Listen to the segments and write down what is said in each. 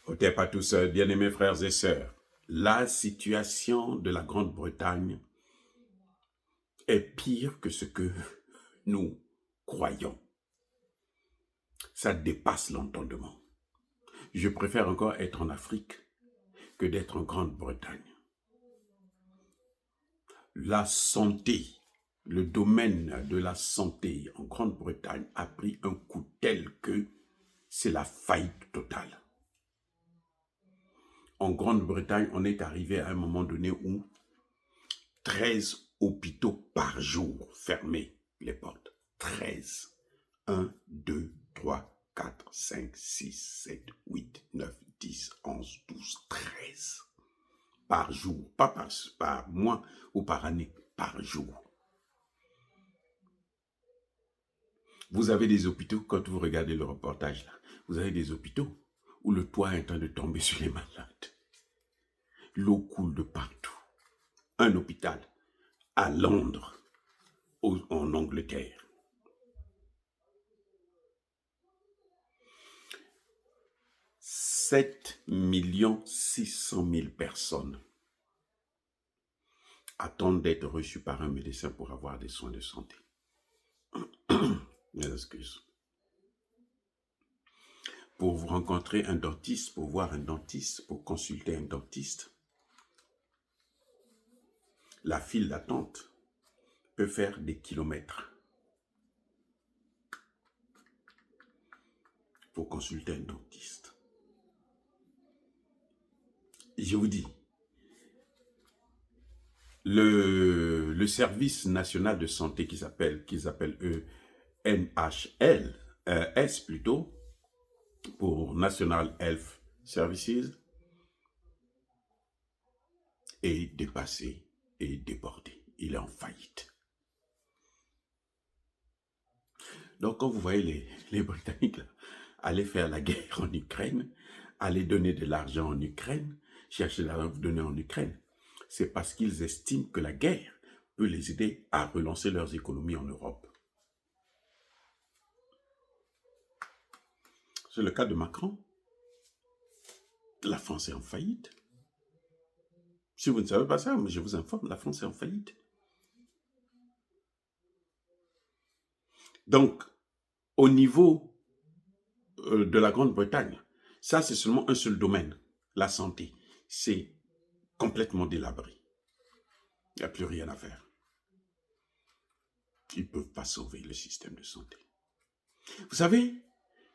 Otep à tous, bien-aimés frères et sœurs. La situation de la Grande-Bretagne est pire que ce que nous croyons. Ça dépasse l'entendement. Je préfère encore être en Afrique que d'être en Grande-Bretagne. La santé, le domaine de la santé en Grande-Bretagne a pris un coup tel que c'est la faillite totale. En Grande-Bretagne, on est arrivé à un moment donné où 13 hôpitaux par jour fermés les portes. 13. 1, 2, 3, 4, 5, 6, 7, 8, 9, 10, 11, 12, 13. Par jour, pas par mois ou par année, par jour. Vous avez des hôpitaux, quand vous regardez le reportage là, vous avez des hôpitaux où le toit est en train de tomber sur les malades. L'eau coule de partout. Un hôpital à Londres, en Angleterre. 7,6 millions personnes attendent d'être reçues par un médecin pour avoir des soins de santé. Mes excuses. Pour vous rencontrer un dentiste, pour voir un dentiste, pour consulter un dentiste, la file d'attente peut faire des kilomètres pour consulter un dentiste. Je vous dis, le service national de santé qu'ils appellent eux NHL, S plutôt, pour National Health Services, est dépassé et débordé. Il est en faillite. Donc, quand vous voyez les Britanniques là, aller faire la guerre en Ukraine, aller donner de l'argent en Ukraine, chercher de l'argent donner en Ukraine, c'est parce qu'ils estiment que la guerre peut les aider à relancer leurs économies en Europe. C'est le cas de Macron. La France est en faillite. Si vous ne savez pas ça, mais je vous informe, la France est en faillite. Donc, au niveau de la Grande-Bretagne, ça c'est seulement un seul domaine, la santé. C'est complètement délabré. Il n'y a plus rien à faire. Ils ne peuvent pas sauver le système de santé. Vous savez,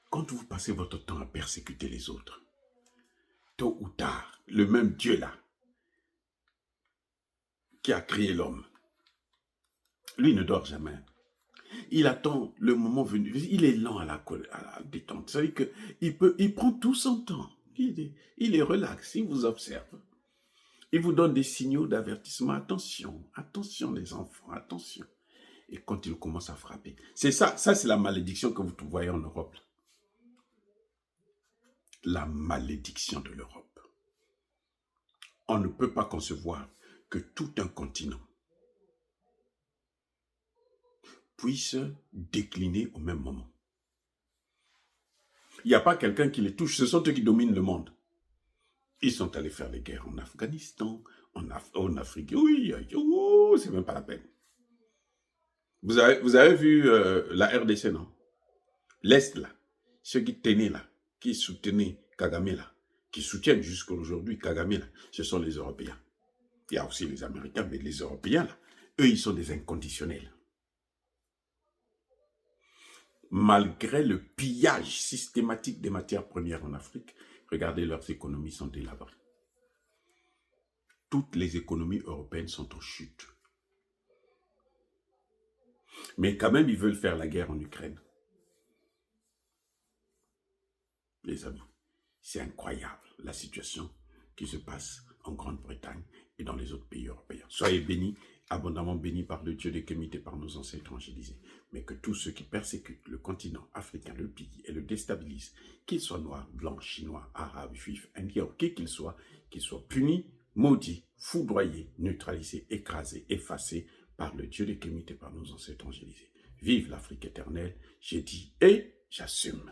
quand vous passez votre temps à persécuter les autres, tôt ou tard, le même Dieu là, qui a créé l'homme, lui ne dort jamais. Il attend le moment venu. Il est lent à la détente. C'est-à-dire qu'il prend tout son temps. Il est relax, il vous observe. Il vous donne des signaux d'avertissement. Attention, attention les enfants, attention. Et quand il commence à frapper, c'est ça c'est la malédiction que vous voyez en Europe. La malédiction de l'Europe. On ne peut pas concevoir que tout un continent puisse décliner au même moment. Il n'y a pas quelqu'un qui les touche, ce sont eux qui dominent le monde. Ils sont allés faire les guerres en Afghanistan, en Afrique. Oui, c'est même pas la peine. Vous avez vu la RDC, non? L'Est, là, ceux qui tenaient là, qui soutenaient Kagame là, qui soutiennent jusqu'à aujourd'hui Kagame là, ce sont les Européens. Il y a aussi les Américains, mais les Européens là, eux, ils sont des inconditionnels. Malgré le pillage systématique des matières premières en Afrique, regardez, leurs économies sont délabrées. Toutes les économies européennes sont en chute. Mais quand même, ils veulent faire la guerre en Ukraine. Les amis, c'est incroyable la situation qui se passe en Grande-Bretagne et dans les autres pays européens. Soyez bénis, abondamment bénis par le Dieu des Kémites et par nos ancêtres évangélisés. Mais que tous ceux qui persécutent le continent africain, le pillent et le déstabilisent, qu'ils soient noirs, blancs, chinois, arabes, juifs, indiens, qui qu'ils soient punis, maudits, foudroyés, neutralisés, écrasés, effacés par le Dieu des Kémites et par nos ancêtres évangélisés. Vive l'Afrique éternelle, j'ai dit et j'assume.